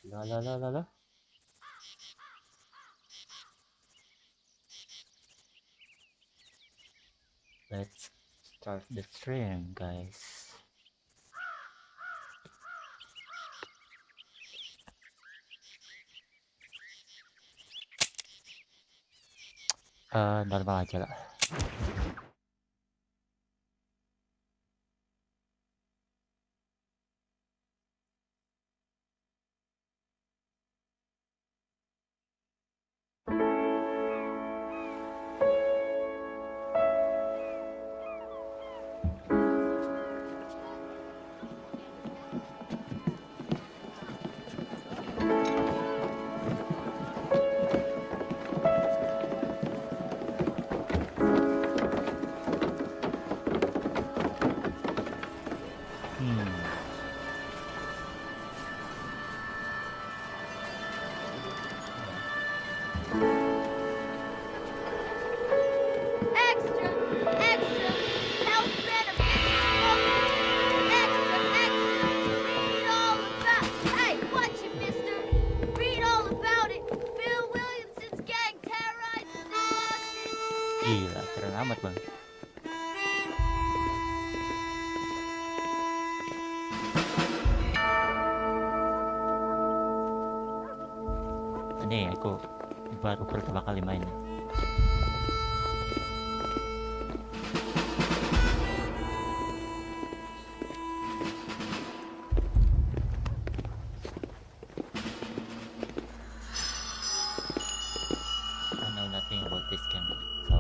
La la la la la. Let's start the stream, guys. Normal aja lah. Extra, extra, health benefits. Extra, extra. Read all about. Hey, watch it, mister. Read all about it. Bill Williamson's gang terrorized the buses. Gila, keren amat bang. Ini aku baru pertama kali main. I know nothing about this game, so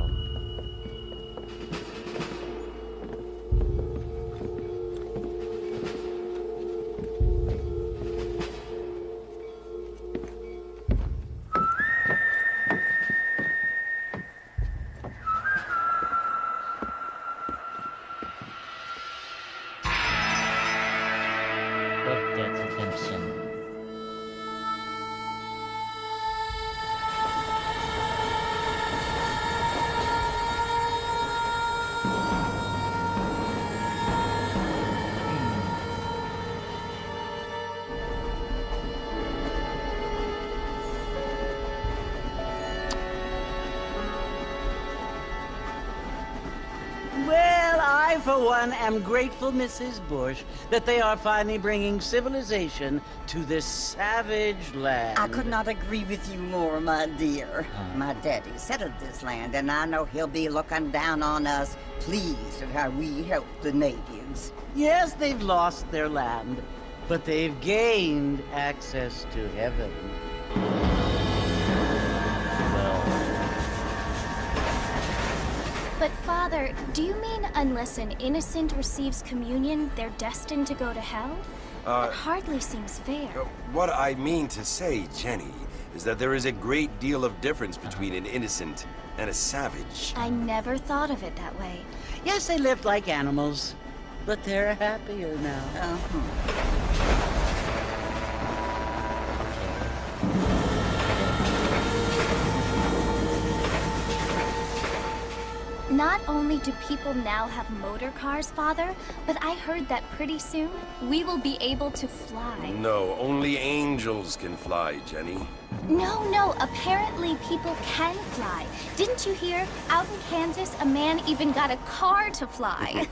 Red Dead Redemption. Well, I, for one, am grateful, Mrs. Bush, that they are finally bringing civilization to this savage land. I could not agree with you more, my dear. My daddy settled this land, and I know he'll be looking down on us, pleased at how we help the natives. Yes, they've lost their land, but they've gained access to heaven. But Father, do you mean unless an innocent receives communion, they're destined to go to hell? That hardly seems fair. What I mean to say, Jenny, is that there is a great deal of difference between an innocent and a savage. I never thought of it that way. Yes, they lived like animals, but they're happier now. Not only do people now have motor cars, Father, but I heard that pretty soon we will be able to fly. No, only angels can fly, Jenny. No, apparently people can fly. Didn't you hear? Out in Kansas, a man even got a car to fly.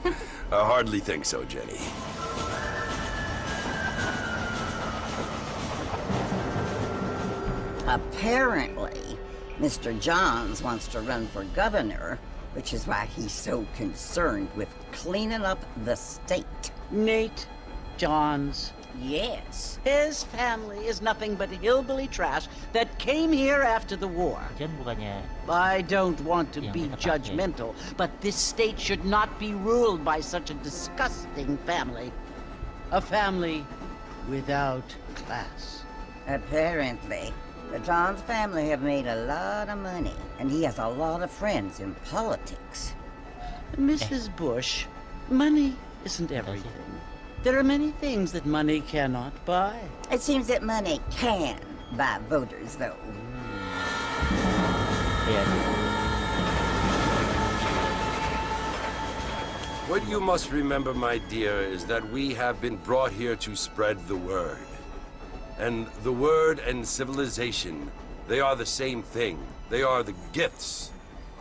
I hardly think so, Jenny. Apparently, Mr. Johns wants to run for governor, which is why he's so concerned with cleaning up the state. Nate Johns. Yes. His family is nothing but hillbilly trash that came here after the war. Diyan bukannya I don't want to Yang be kita pakai. judgmental, but this state should not be ruled by such a disgusting family. A family without class. Apparently. The John's family have made a lot of money, and he has a lot of friends in politics. Mrs. Bush, money isn't everything. There are many things that money cannot buy. It seems that money can buy voters, though. Ayan. What you must remember, my dear, is that we have been brought here to spread the word. And the word and civilization, they are the same thing. They are the gifts.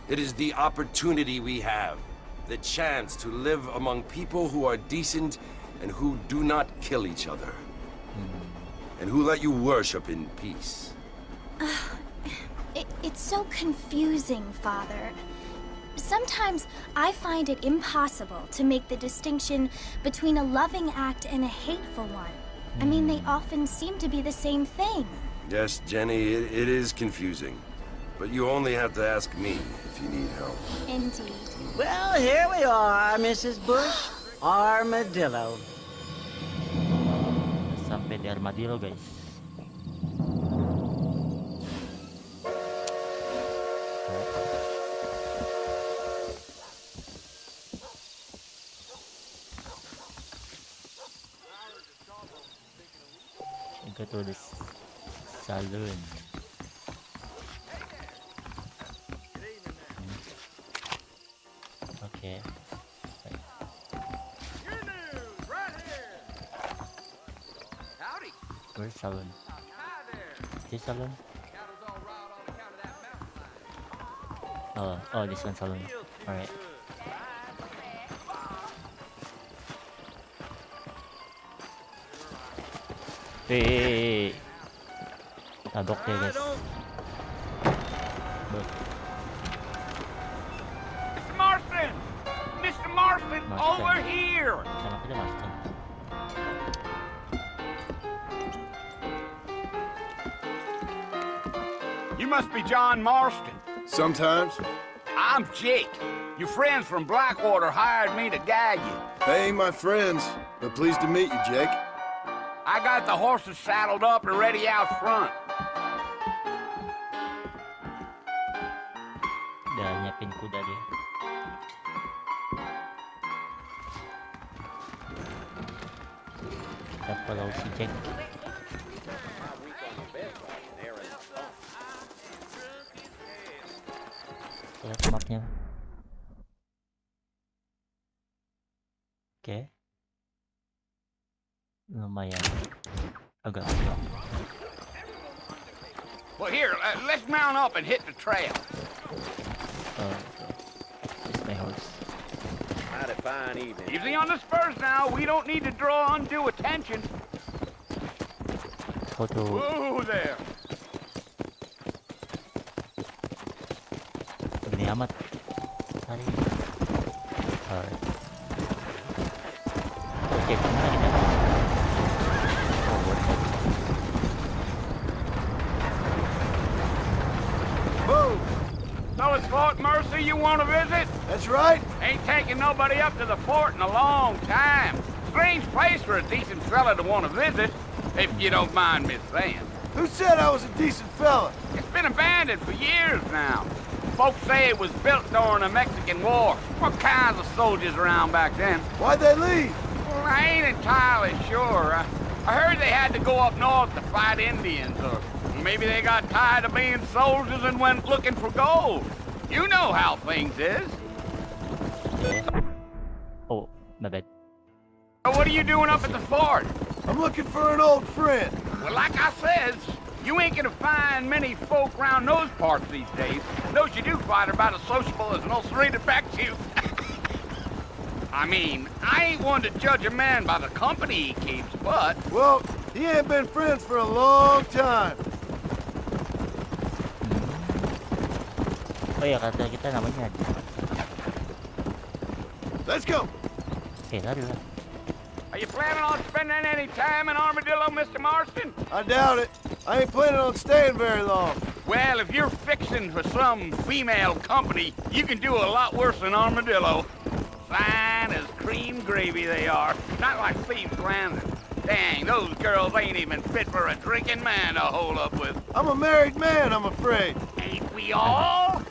It is the opportunity we have, the chance to live among people who are decent and who do not kill each other. And who let you worship in peace. It's so confusing, Father. Sometimes I find it impossible to make the distinction between a loving act and a hateful one. I mean, they often seem to be the same thing. Yes, Jenny, it is confusing. But you only have to ask me if you need help. Indeed. Well, here we are, Mrs. Bush. Armadillo. Sampai di armadillo, guys. Go to this saloon. Okay. Where's saloon? This saloon? Oh, this one saloon. Alright. Hey. Tabok ya, guys. Mr. Marston! Mr. Marston, Marston. over here! Sama kita Marston. You must be John Marston. Sometimes. I'm Jake. Your friends from Blackwater hired me to guide you. They ain't my friends, but pleased to meet you, Jake. I got the horses saddled up and ready out front. Udah nyiapin kuda dia. Kita follow si Jack. Lihat mapnya. Oke. Lumayan. Agak agak. Well, here, let's mount up and hit the trail. Okay. It's my horse. Mighty fine evening. Easy on the spurs now. We don't need to draw undue attention. Photo. Whoa there. Gede amat. Hari. Alright. Oke, kemana kita? Oh, buat Move. So it's Fort Mercy you want to visit? That's right. Ain't taking nobody up to the fort in a long time. Strange place for a decent fella to want to visit, if you don't mind me saying. Who said I was a decent fella? It's been abandoned for years now. Folks say it was built during the Mexican War. What kinds of soldiers around back then? Why'd they leave? Well, I ain't entirely sure. I heard they had to go up north to fight Indians, or maybe they got tired of being soldiers and went looking for gold. You know how things is. Okay. Oh, my bad. So what are you doing up at the fort? I'm looking for an old friend. Well, like I says, you ain't gonna find many folk around those parts these days. Those you do find are about as sociable as an old serrated back tooth. I mean, I ain't one to judge a man by the company he keeps, but... Well, he ain't been friends for a long time. Oh ya, kata kita namanya aja. Let's go. Oke, lari lah. Are you planning on spending any time in Armadillo, Mr. Marston? I doubt it. I ain't planning on staying very long. Well, if you're fixing for some female company, you can do a lot worse than Armadillo. Fine as cream gravy they are. Not like Thieves Landing. Dang, those girls ain't even fit for a drinking man to hold up with. I'm a married man, I'm afraid. Ain't we all?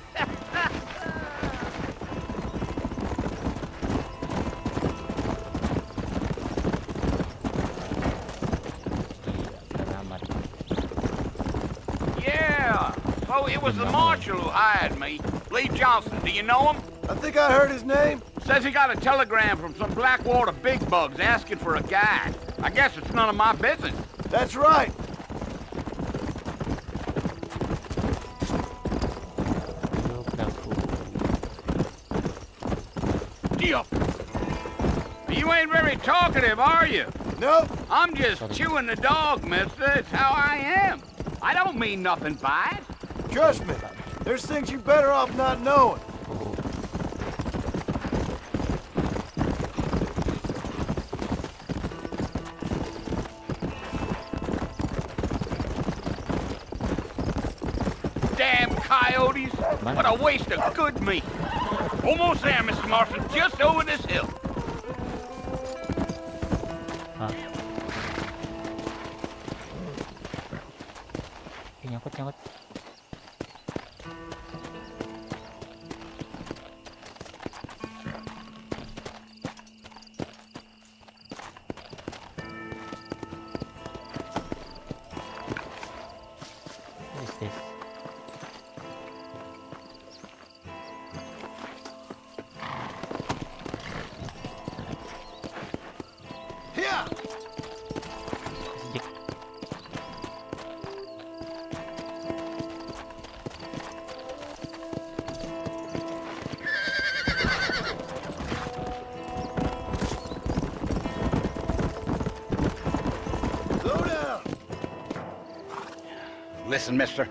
Yeah, so it was the marshal who hired me. Lee Johnson, do you know him? I think I heard his name. Says he got a telegram from some Blackwater big bugs asking for a guide. I guess it's none of my business. That's right. Deal. You ain't very talkative, are you? Nope. I'm just chewing the dog, mister. It's how I am. I don't mean nothing by it. Trust me. There's things you're better off not knowing. Damn coyotes. What a waste of good meat. Almost there, Mr. Marston. Just over this hill. Nyangkut. What is this? Here. Listen, mister.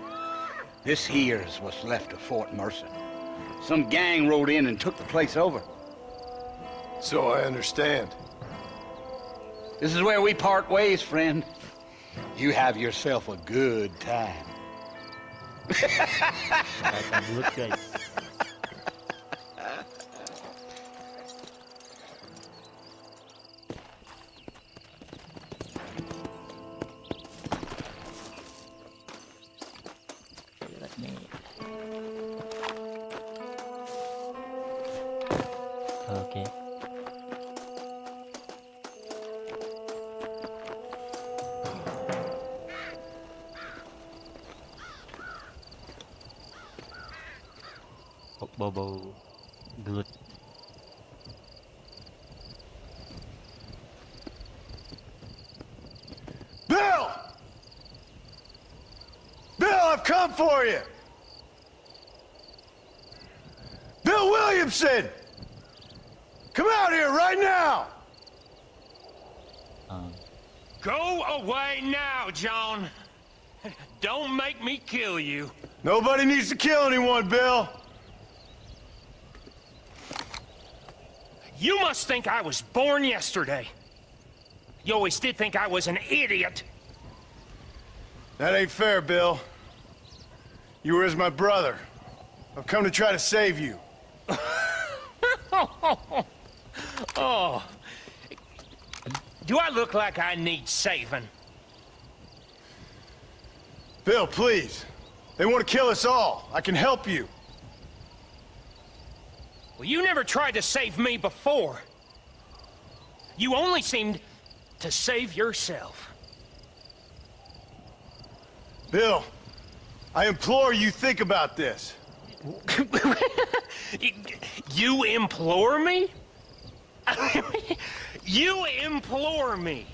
This here's what's left of Fort Mercer. Some gang rode in and took the place over. So I understand. This is where we part ways, friend. You have yourself a good time. Good guys. Oke. Bau-bau gelut. Bill! Bill, I've come for you! Bill Williamson! Come out here right now! Go away now, John. Don't make me kill you. Nobody needs to kill anyone, Bill. You must think I was born yesterday. You always did think I was an idiot. That ain't fair, Bill. You were as my brother. I've come to try to save you. Oh. Do I look like I need saving? Bill, please. They want to kill us all. I can help you. Well, you never tried to save me before. You only seemed to save yourself. Bill, I implore you think about this. You implore me? You implore me.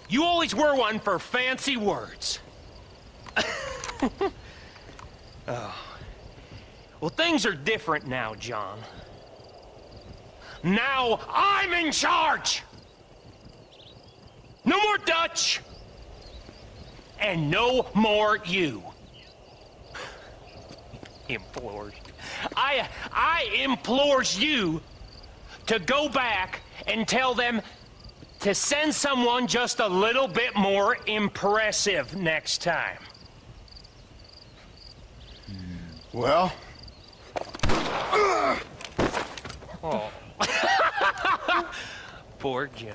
You always were one for fancy words. Oh. Well, things are different now, John. Now I'm in charge! No more Dutch! And no more you. Implores. I implores you to go back and tell them to send someone just a little bit more impressive next time. Well? Oh. Poor John.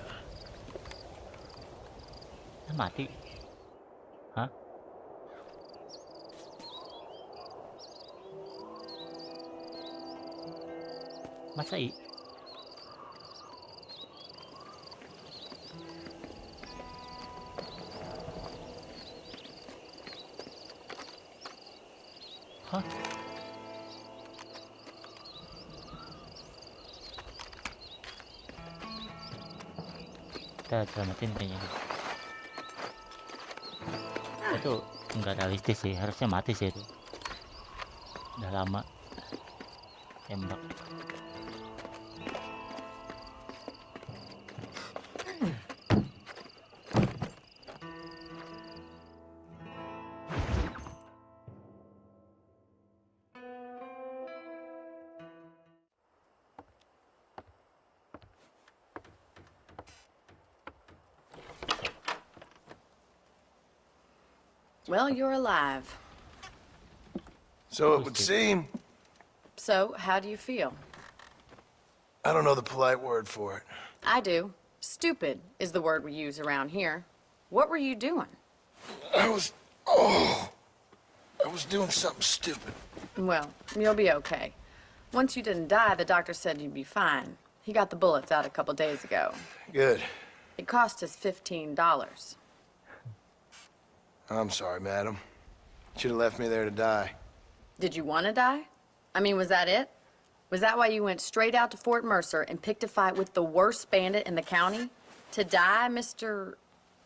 Mati. Hah? Masa i? Hah? Kita selamatin kayaknya. Itu nggak realistis sih, harusnya mati sih itu. Udah lama tembak. Well, you're alive. So it would seem. So, how do you feel? I don't know the polite word for it. I do. Stupid is the word we use around here. What were you doing? I was doing something stupid. Well, you'll be okay. Once you didn't die, the doctor said you'd be fine. He got the bullets out a couple days ago. Good. It cost us $15. I'm sorry, madam. Should have left me there to die. Did you want to die? I mean, was that it? Was that why you went straight out to Fort Mercer and picked a fight with the worst bandit in the county? To die, Mr.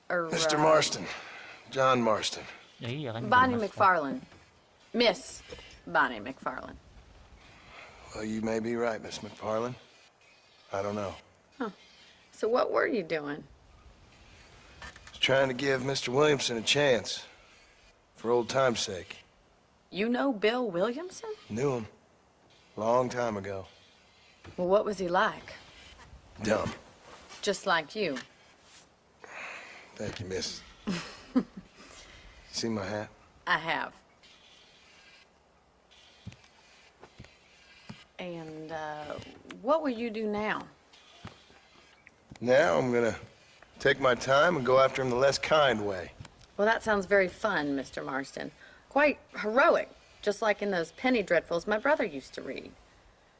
Mr. Marston. John Marston. Iya kan. Bonnie McFarlane. Miss Bonnie McFarlane. Well, you may be right, Miss McFarlane. I don't know. So what were you doing? Trying to give Mr. Williamson a chance. For old time's sake. You know Bill Williamson? Knew him. Long time ago. Well, what was he like? Dumb. Just like you. Thank you, miss. See my hat? I have. And, what will you do now? Now I'm gonna take my time and go after him the less kind way. Well, that sounds very fun, Mr. Marston. Quite heroic, just like in those penny dreadfuls my brother used to read.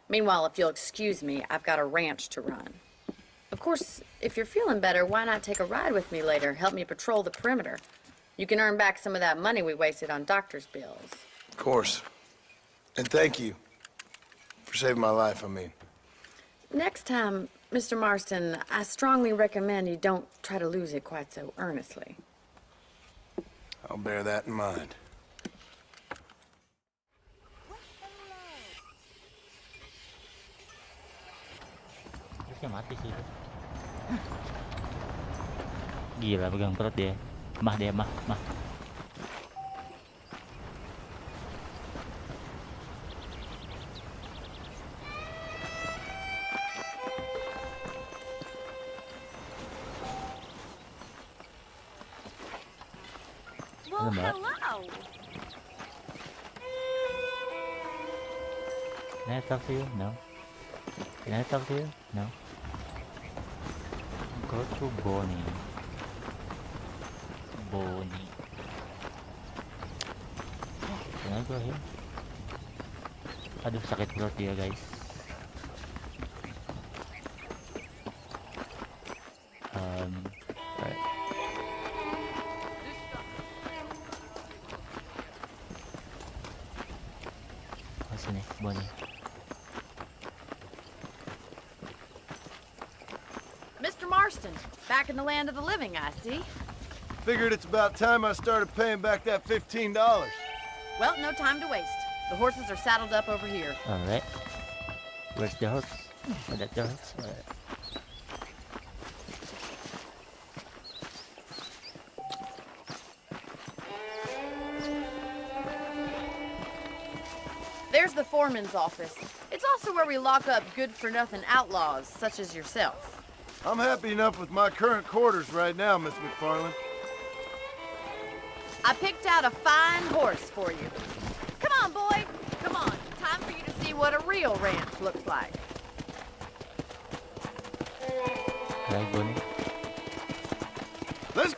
Meanwhile, if you'll excuse me, I've got a ranch to run. Of course, if you're feeling better, why not take a ride with me later? Help me patrol the perimeter. You can earn back some of that money we wasted on doctor's bills. Of course. And thank you for saving my life, I mean. Next time, Mr. Marston, I strongly recommend you don't try to lose it quite so earnestly. I'll bear that in mind. Harusnya mati sih itu. Gila pegang perut dia. Mah. Well, Mbak. hello. Can I talk to you? No. Can I talk to you? No. Go to Bonnie. Can I go here? Aduh, sakit perut dia, guys. Right. Oh, sini, Bonnie. Mr. Marston, back in the land of the living, I see. Figured it's about time I started paying back that $15. Well, no time to waste. The horses are saddled up over here. Alright. Where's the horse? Oh, that's the horse. Alright. There's the foreman's office. It's also where we lock up good-for-nothing outlaws, such as yourself. I'm happy enough with my current quarters right now, Miss McFarland. I picked out a fine horse for you. Come on, boy. Come on. Time for you to see what a real ranch looks like. Dragon. Let's...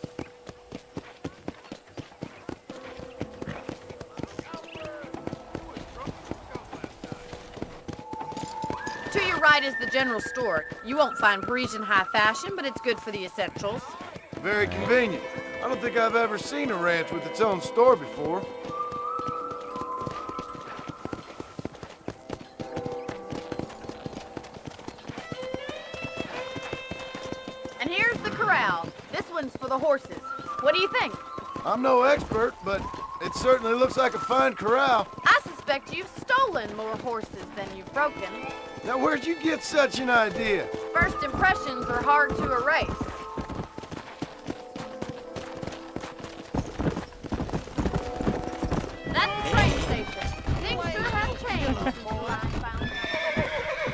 To your right is the general store. You won't find Parisian high fashion, but it's good for the essentials. Very convenient. I don't think I've ever seen a ranch with its own store before. And here's the corral. This one's for the horses. What do you think? I'm no expert, but it certainly looks like a fine corral. I suspect you've stolen more horses than you've broken. Now, where'd you get such an idea? First impressions are hard to erase. That's the train station. Things sure have changed since the last found out.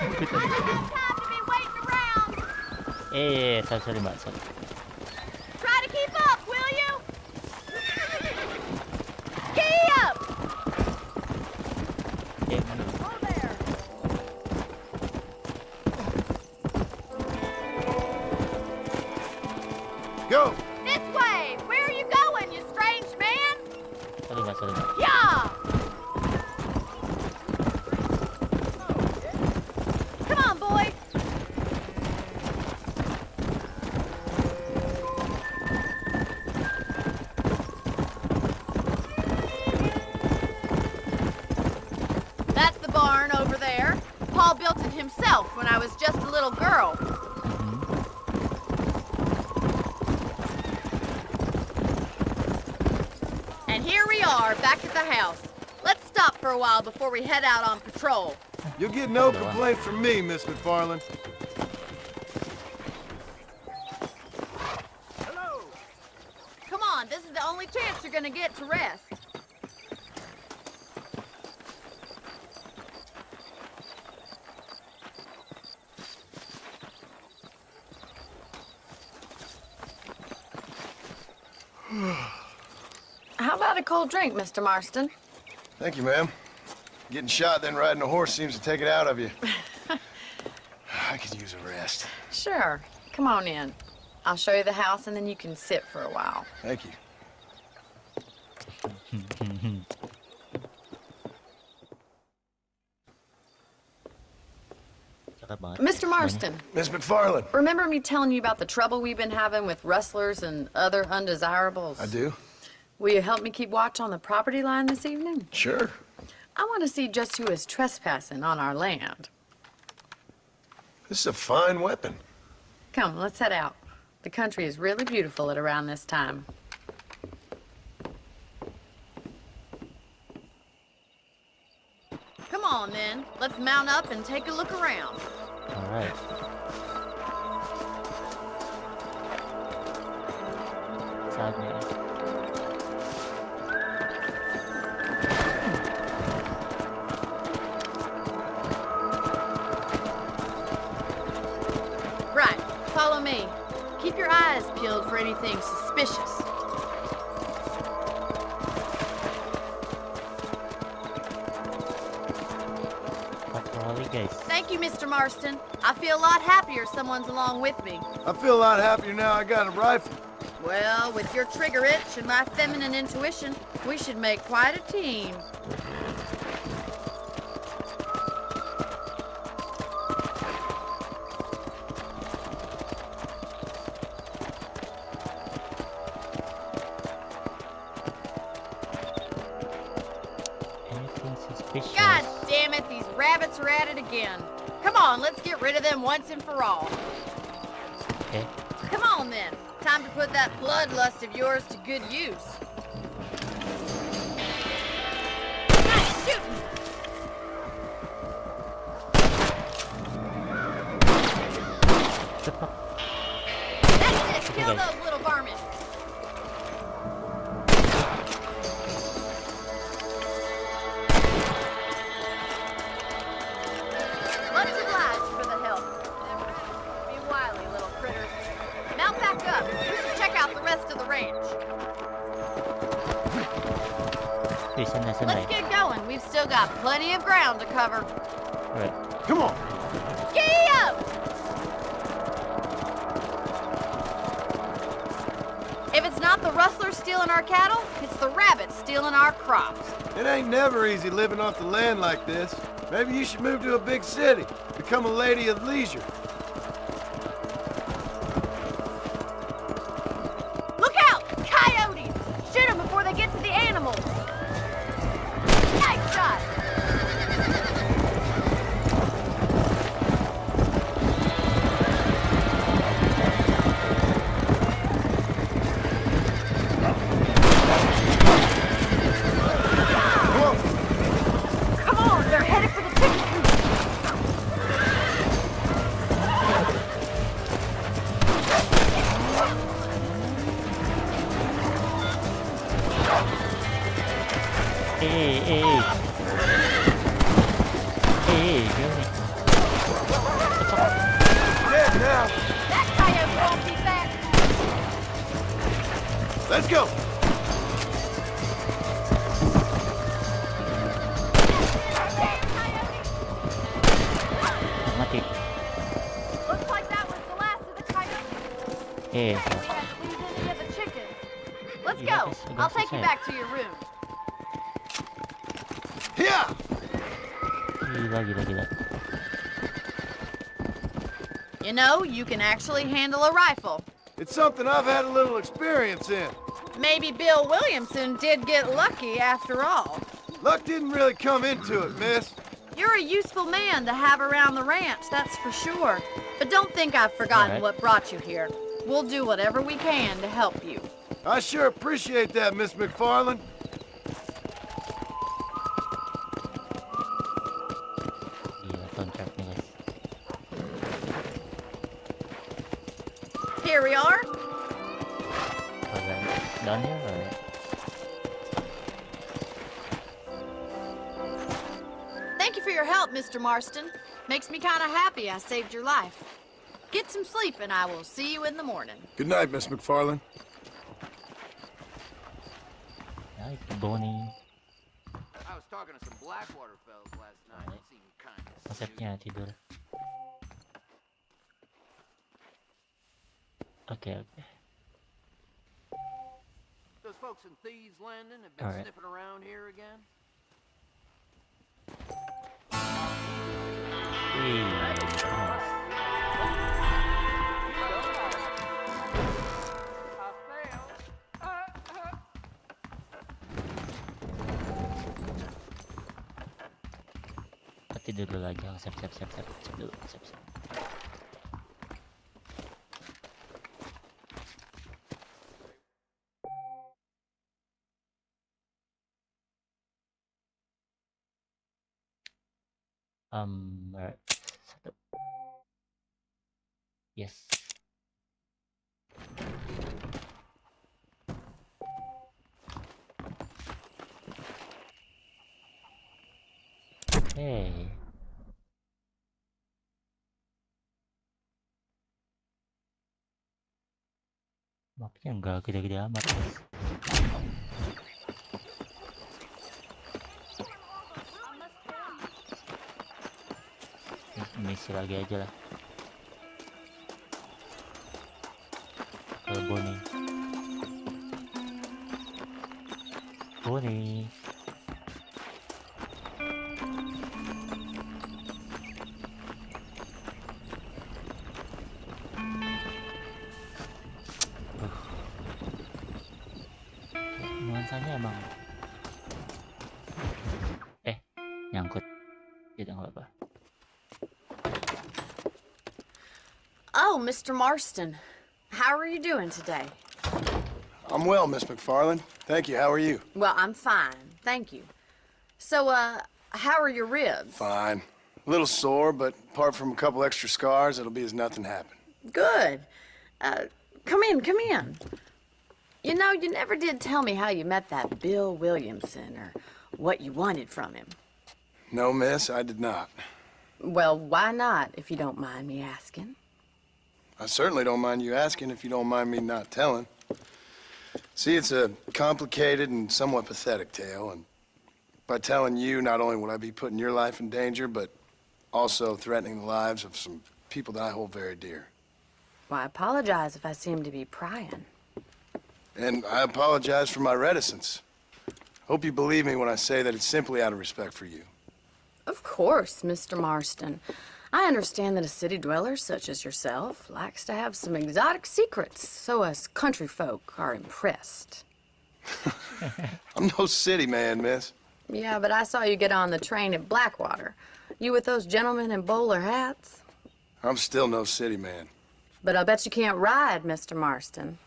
I don't have time to be waiting around. Sorry mbak, sorry. Try to keep up, will you? Giddy up! Mana? Oh, there. Go! This way! Where are you going, you strange man? Sorry mbak. Yeah! Come on, boy! That's the barn over there. Paul built it himself when I was just a little girl. And here we are, back at the house. Let's stop for a while before we head out on patrol. You'll get no complaint from me, Miss McFarland. Come on, this is the only chance you're gonna get to rest. How about a cold drink, Mr. Marston? Thank you, ma'am. Getting shot, then riding a horse seems to take it out of you. I could use a rest. Sure. Come on in. I'll show you the house and then you can sit for a while. Thank you. Cakep banget. Mr. Marston, Miss McFarland. remember me telling you about the trouble we've been having with rustlers and other undesirables? I do? Will you help me keep watch on the property line this evening? Sure. I want to see just who is trespassing on our land. This is a fine weapon. Come, let's head out. The country is really beautiful at around this time. Come on, then. Let's mount up and take a look around. Alright. Saatnya. Right. Follow me. Keep your eyes peeled for anything suspicious. Patroli guys. Thank you, Mr. Marston. I feel a lot happier someone's along with me. I feel a lot happier now I got a rifle. Well, with your trigger itch and my feminine intuition, we should make quite a team. Anything suspicious? God damn it, these rabbits are at it again. Come on, let's get rid of them once and for all. Okay. Come on then. Time to put that bloodlust of yours to good use. Nice shooting! That's it! Kill those little varmints! Much obliged for the help. Be wily, little Let's get going. We've still got plenty of ground to cover. Right. Come on. Giddy up! If it's not the rustlers stealing our cattle, it's the rabbits stealing our crops. It ain't never easy living off the land like this. Maybe you should move to a big city. Become a lady of leisure. Look out! Coyotes! Shoot them before they get to the animals. Nice shot! Come on, they're headed for the chicken coop. Hey, gimana nih? Dead now. That coyote won't be back. Let's go. Mati. Looks like that was the last of the coyotes. Eh, We had to lose any of the chickens. Let's Yeah, go. that's I'll take you okay. back to your room. Here. gila. You know, you can actually handle a rifle. It's something I've had a little experience in. Maybe Bill Williamson did get lucky after all. Luck didn't really come into it, miss. You're a useful man to have around the ranch, that's for sure. But don't think I've forgotten Alright. what brought you here. We'll do whatever we can to help you. I sure appreciate that, Miss McFarland. Gila kontraknya guys. Here we are. Okay. Down here or? Thank you for your help, Mr. Marston. Makes me kind of happy I saved your life. Get some sleep and I will see you in the morning. Good night, Miss McFarland. Night, Bonnie. I was talking to some Blackwater fellas last night. They seemed kind of Konsepnya tidur. Oke. Those folks in Thieves Landing have been Alright. sniffing around here again. Wih, nice. Tidur dulu aja, siap dulu, siap. Right. Satu. Yes. Hey. Mapnya enggak gede-gede amat guys. Misi lagi aja lah. Ke Bonnie. Nuansanya emang nyangkut gitu, nggak apa-apa. Oh, Mr. Marston. How are you doing today? I'm well, Miss McFarland. Thank you. How are you? Well, I'm fine. Thank you. So, how are your ribs? Fine. A little sore, but apart from a couple extra scars, it'll be as nothing happened. Good. Come in. You know, you never did tell me how you met that Bill Williamson or what you wanted from him. No, miss, I did not. Well, why not, if you don't mind me asking? I certainly don't mind you asking if you don't mind me not telling. See, it's a complicated and somewhat pathetic tale, and by telling you not only would I be putting your life in danger, but also threatening the lives of some people that I hold very dear. Well, I apologize if I seem to be prying. And I apologize for my reticence. Hope you believe me when I say that it's simply out of respect for you. Of course, Mr. Marston. I understand that a city dweller such as yourself likes to have some exotic secrets, so us country folk are impressed. I'm no city man, miss. Yeah, but I saw you get on the train at Blackwater. You with those gentlemen in bowler hats? I'm still no city man. But I bet you can't ride, Mr. Marston.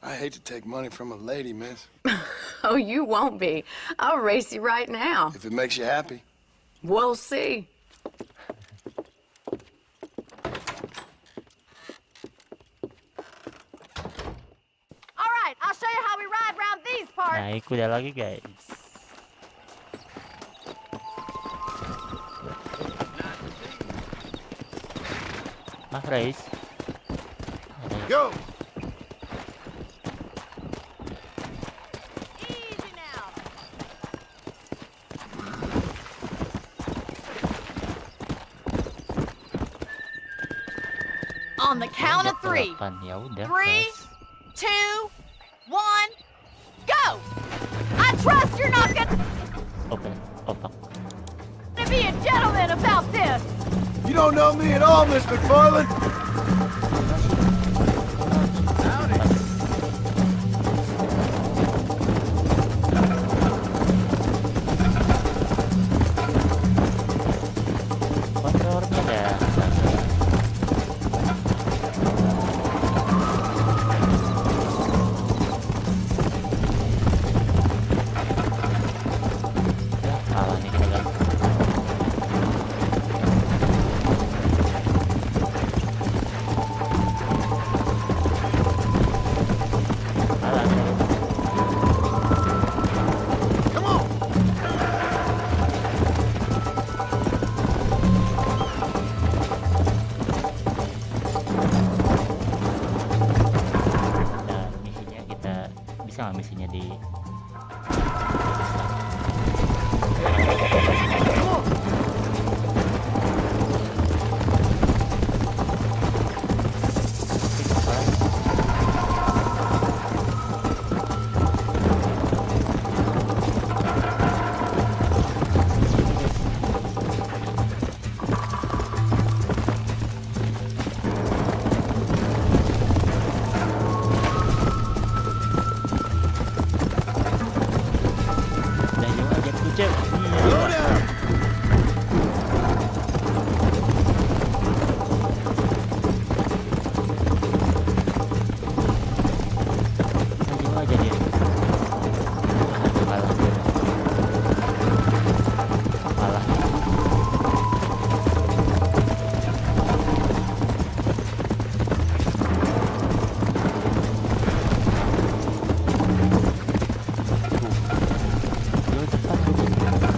I hate to take money from a lady, miss. Oh, you won't be. I'll race you right now. If it makes you happy. We'll see. All right, I'll show you how we ride round these parts. Naik kuda lagi guys. Mas Reis. Go! Easy now. On the count of three. Ya udah. 3, gas. 2, 1, go! I trust you're not gonna Opak. be a gentleman about this. You don't know me at all, Miss McFarland. Kontrolnya ada. Ya, kalah nih kita guys. Kalah guys. Dan misinya kita bisa nggak misinya di udah jauh aja kucing. Jauh aja dia. Kalah dia. Kalah. Jauh cepat tuh.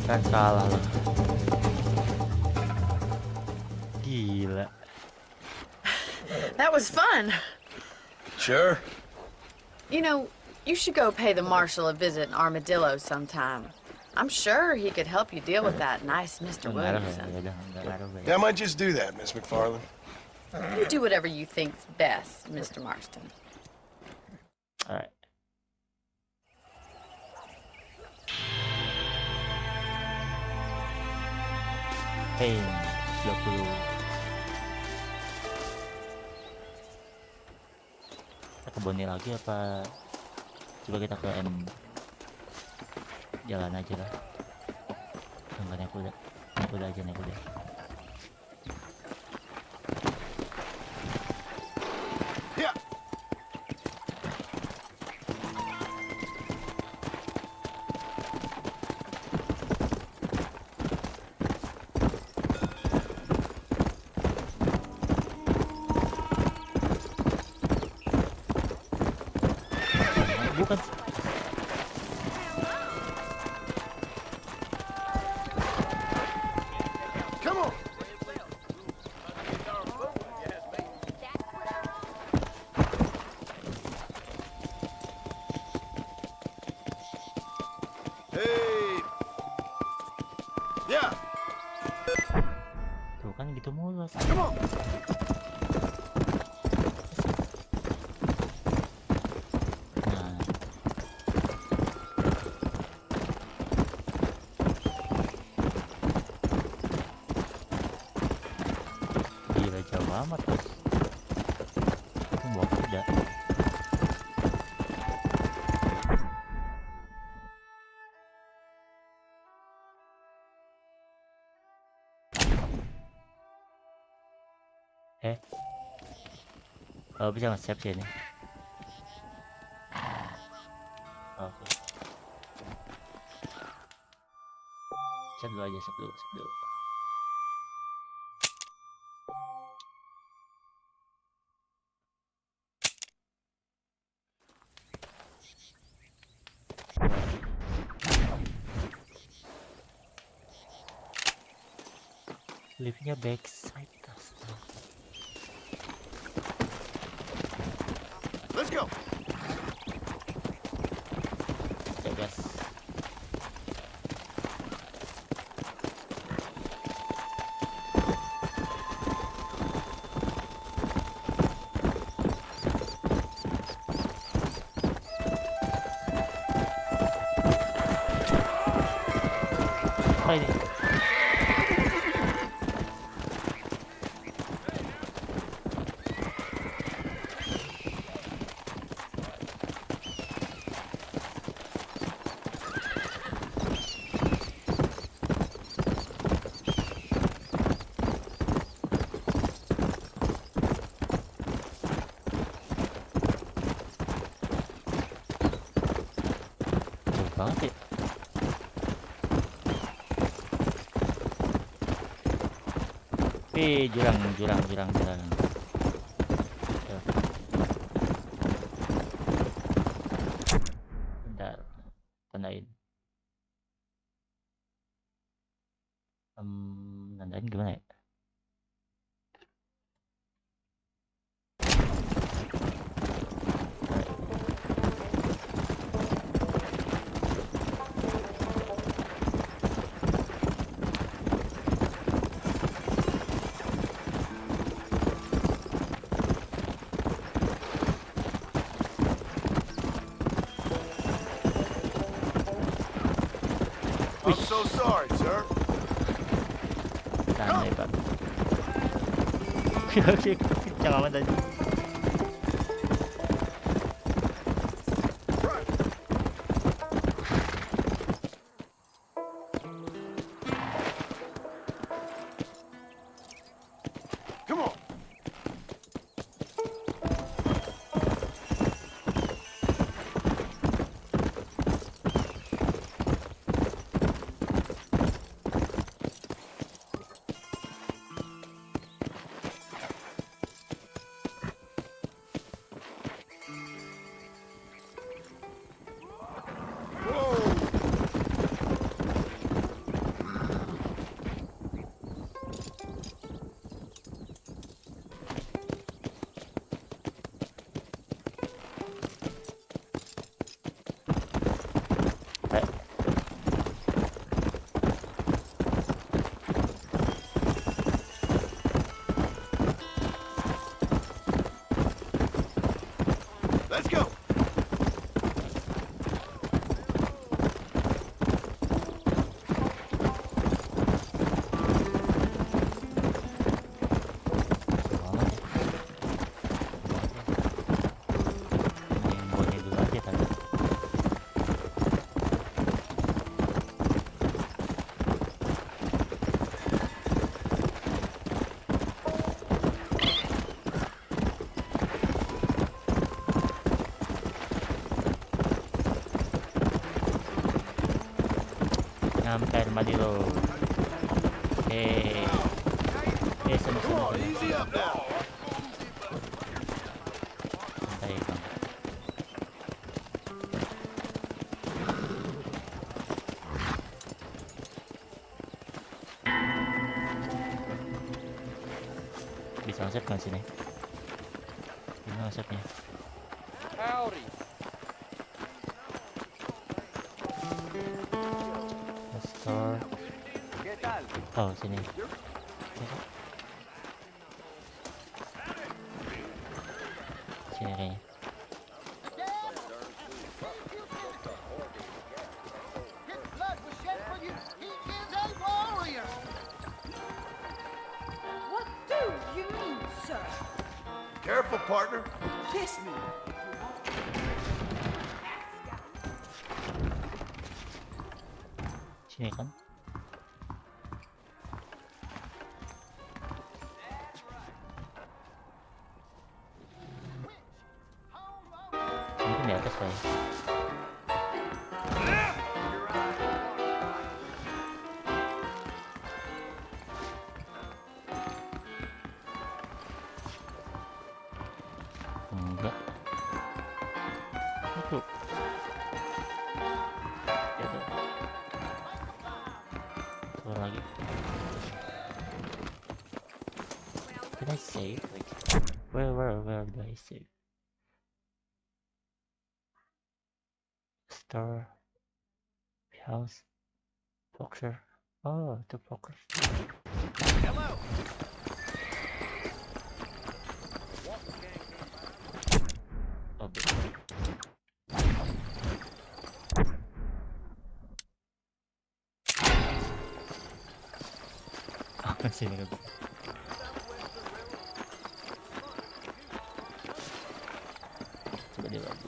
Kan salah lah. Gila. That was fun. Sure. You know, you should go pay the marshal a visit in Armadillo sometime. I'm sure he could help you deal with that nice Mr. Ngaruh ya, Williamson. yaudah, nggak ngaruh ya. Yeah, I might just do that, Miss McFarland. You do whatever you think's best, Mr. Marston. Alright. Hey, 20. Kita ke Bonnie lagi apa? Coba kita ke M. Jalan aja lah. Enggak naik kuda. Naik kuda aja, naik kuda. Yeah. Bukan. Come on. Hey. Yeah. Tuh kan gitu mulu. Come on. Nah, gila jauh amat bos. Aku bawa kuda. Oh, bisa nge-save sih ini. Oke. Save dulu aja, save dulu, save dulu. Liftnya backside tas. Let's go. Ya guys. Apa ini? Jauh banget ya. Jurang. Tuh. Bentar, tandain. Nandain gimana ya? I'm so sorry, sir. Santai pak. Kencang amat tadi. Come on. Sampai rumah dulu. Sana. Santai bang. Bisa ngasep kan sini? Gimana ngasepnya? Howdy. Store. Oh, sini. Sini kayaknya. What do you mean, sir? Careful, partner. Kiss me. Sini kan? Mungkin di atas lah ya. Enggak. Itu. Ya tuh. Turun lagi. Did I save? Like, where do I save? Store, house, boxer. Oh, the boxer. Hello. Oh, sini kan. Coba dia lagi.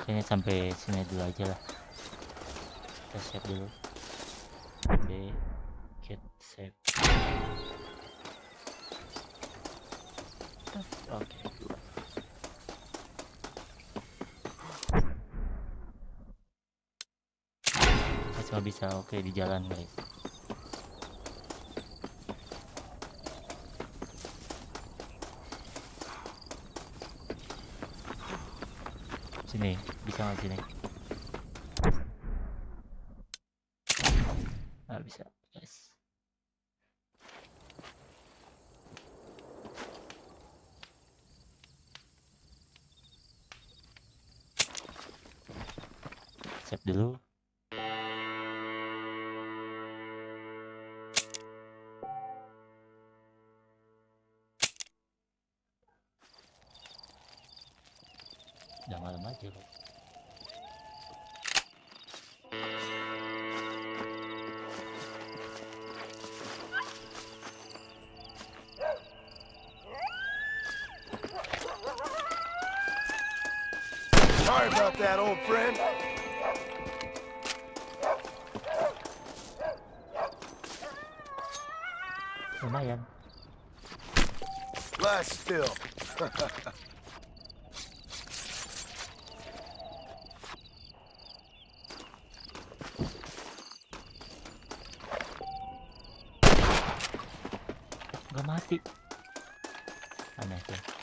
Kayaknya sampai sini dulu aja lah. Kita save dulu. Get save. Oke. Cuma bisa oke di jalan guys. Sini, bisa nggak sini? Nggak bisa, guys. Save dulu. Udah malam aja loh. Sorry about that, old friend. Lumayan. Last spill. Gak mati. Aneh tuh.